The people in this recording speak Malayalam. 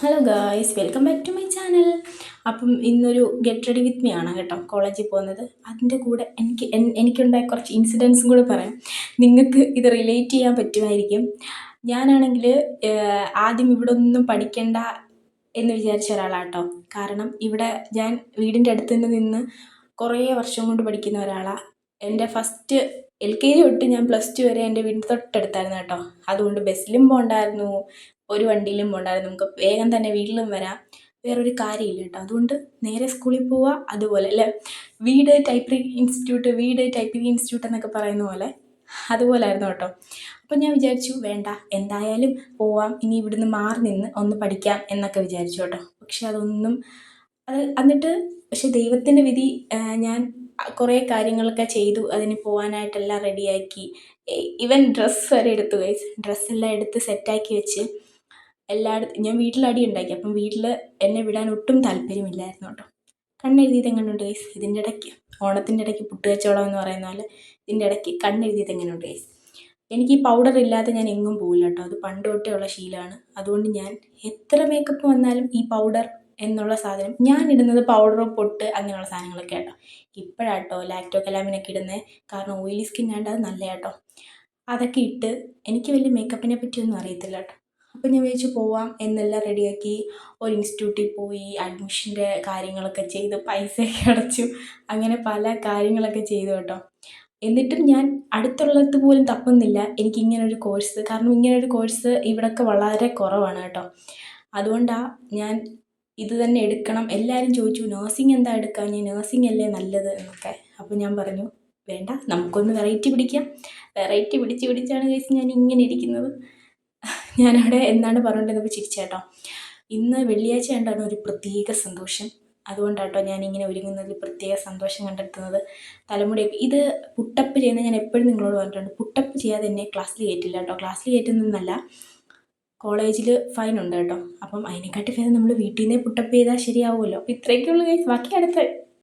Hello guys, welcome back to my channel. അപ്പം ഇന്നൊരു ഗെറ്റ് റെഡി വിത്ത് മീ ആണ് കേട്ടോ, കോളേജിൽ പോകുന്നത്. അതിൻ്റെ കൂടെ എനിക്കുണ്ടായ കുറച്ച് ഇൻസിഡൻസും കൂടെ പറയാം. നിങ്ങൾക്ക് ഇത് റിലേറ്റ് ചെയ്യാൻ പറ്റുമായിരിക്കും. ഞാനാണെങ്കിൽ ആദ്യം ഇവിടെ ഒന്നും പഠിക്കണ്ട എന്ന് വിചാരിച്ച ഒരാളാട്ടോ. കാരണം ഇവിടെ ഞാൻ വീടിൻ്റെ അടുത്ത് തന്നെ നിന്ന് കുറേ വർഷം കൊണ്ട് പഠിക്കുന്ന ഒരാളാണ്. എൻ്റെ ഫസ്റ്റ് LKG തൊട്ട് ഞാൻ +2 വരെ എൻ്റെ വീടിൻ്റെ തൊട്ടടുത്തായിരുന്നു കേട്ടോ. അതുകൊണ്ട് ബസ്സിലും പോകണ്ടായിരുന്നു, ഒരു വണ്ടിയിലും പോകണ്ടായിരുന്നു, നമുക്ക് വേഗം തന്നെ വീട്ടിലും വരാം. വേറൊരു കാര്യമില്ല കേട്ടോ. അതുകൊണ്ട് നേരെ സ്കൂളിൽ പോവുക, അതുപോലെ അല്ലേ വീട് ടൈപ്പിംഗ് ഇൻസ്റ്റിറ്റ്യൂട്ട് എന്നൊക്കെ പറയുന്ന പോലെ അതുപോലായിരുന്നു കേട്ടോ. അപ്പം ഞാൻ വിചാരിച്ചു വേണ്ട, എന്തായാലും പോവാം, ഇനി ഇവിടുന്ന് മാറി നിന്ന് ഒന്ന് പഠിക്കാം എന്നൊക്കെ വിചാരിച്ചു കേട്ടോ. പക്ഷെ അതൊന്നും എന്നിട്ട് പക്ഷെ ദൈവത്തിൻ്റെ വിധി, ഞാൻ കുറേ കാര്യങ്ങളൊക്കെ ചെയ്തു, അതിന് പോകാനായിട്ടെല്ലാം റെഡിയാക്കി. ഈവൻ ഡ്രസ്സ് വരെ എടുത്തു ഗൈസ്. ഡ്രസ്സെല്ലാം എടുത്ത് സെറ്റാക്കി വെച്ച് എല്ലായിടത്തും ഞാൻ വീട്ടിൽ അടി ഉണ്ടാക്കി. അപ്പം വീട്ടിൽ എന്നെ വിടാൻ ഒട്ടും താല്പര്യമില്ലായിരുന്നു കേട്ടോ. കണ്ണെഴുതിയത് എങ്ങനെയുണ്ട് ഗൈസ്? ഇതിൻ്റെ ഇടയ്ക്ക് ഓണത്തിൻ്റെ ഇടയ്ക്ക് പുട്ട് കച്ചവടം എന്ന് പറയുന്ന പോലെ ഇതിൻ്റെ ഇടയ്ക്ക് കണ്ണെഴുതിയത് എങ്ങനെയുണ്ട് ഗൈസ്? എനിക്ക് ഈ പൗഡർ ഇല്ലാതെ ഞാൻ എങ്ങും പോകില്ല കേട്ടോ. അത് പണ്ട് തൊട്ടേ ഉള്ള ശീലമാണ്. അതുകൊണ്ട് ഞാൻ എത്ര മേക്കപ്പ് വന്നാലും ഈ പൗഡർ എന്നുള്ള സാധനം, ഞാൻ ഇടുന്നത് പൗഡർ, പൊട്ട് അങ്ങനെയുള്ള സാധനങ്ങളൊക്കെ കേട്ടോ. ഇപ്പോഴാട്ടോ ലാക്ടോ കലാമിനൊക്കെ ഇടുന്നത്. കാരണം ഓയിലി സ്കിൻ ആണ്ട് അത് നല്ല കേട്ടോ. അതൊക്കെ ഇട്ട് എനിക്ക് വലിയ മേക്കപ്പിനെ പറ്റിയൊന്നും അറിയത്തില്ല കേട്ടോ. അപ്പം ഞാൻ വിചാരിച്ചു പോവാം എന്നെല്ലാം റെഡിയാക്കി. ഒരു ഇൻസ്റ്റിറ്റ്യൂട്ടിൽ പോയി അഡ്മിഷൻ്റെ കാര്യങ്ങളൊക്കെ ചെയ്ത് പൈസയൊക്കെ അടച്ചു. അങ്ങനെ പല കാര്യങ്ങളൊക്കെ ചെയ്തു കേട്ടോ. എന്നിട്ടും ഞാൻ അടുത്തുള്ളത് പോലും തപ്പുന്നില്ല എനിക്കിങ്ങനൊരു കോഴ്സ്. കാരണം ഇങ്ങനൊരു കോഴ്സ് ഇവിടെയൊക്കെ വളരെ കുറവാണ് കേട്ടോ. അതുകൊണ്ടാണ് ഞാൻ ഇത് തന്നെ എടുക്കണം. എല്ലാവരും ചോദിച്ചു നേഴ്സിംഗ് എന്താ എടുക്കാൻ, ഞാൻ നേഴ്സിംഗ് അല്ലേ നല്ലത് എന്നൊക്കെ. അപ്പോൾ ഞാൻ പറഞ്ഞു വേണ്ട, നമുക്കൊന്ന് വെറൈറ്റി പിടിക്കാം. വെറൈറ്റി പിടിച്ചാണ് കേസ് ഞാൻ ഇങ്ങനെ ഇരിക്കുന്നത്. ഞാനവിടെ എന്താണ് പറഞ്ഞിട്ടുണ്ടെന്ന് ചിരിച്ചേട്ടോ. ഇന്ന് വെള്ളിയാഴ്ച കണ്ടാണ് ഒരു പ്രത്യേക സന്തോഷം. അതുകൊണ്ടാട്ടോ ഞാനിങ്ങനെ ഒരുങ്ങുന്നതിൽ പ്രത്യേക സന്തോഷം കണ്ടെത്തുന്നത്. തലമുടിയൊക്കെ ഇത് പുട്ടപ്പ് ചെയ്യുന്നത് ഞാൻ എപ്പോഴും നിങ്ങളോട് പറഞ്ഞിട്ടുണ്ട്. പുട്ടപ്പ് ചെയ്യാതെ എന്നെ ക്ലാസ്സിൽ കയറ്റില്ല കേട്ടോ. ക്ലാസ്സിൽ കയറ്റുന്നതെന്നല്ല, കോളേജിൽ ഫൈൻ ഉണ്ട് കേട്ടോ. അപ്പം അതിനെക്കാട്ടി ഭേദം നമ്മൾ വീട്ടിൽ നിന്നേ പുട്ടപ്പ് ചെയ്താൽ ശരിയാവുമല്ലോ. അപ്പോൾ ഇത്രയൊക്കെയുള്ള കേസ്. ബാക്കി അടുത്ത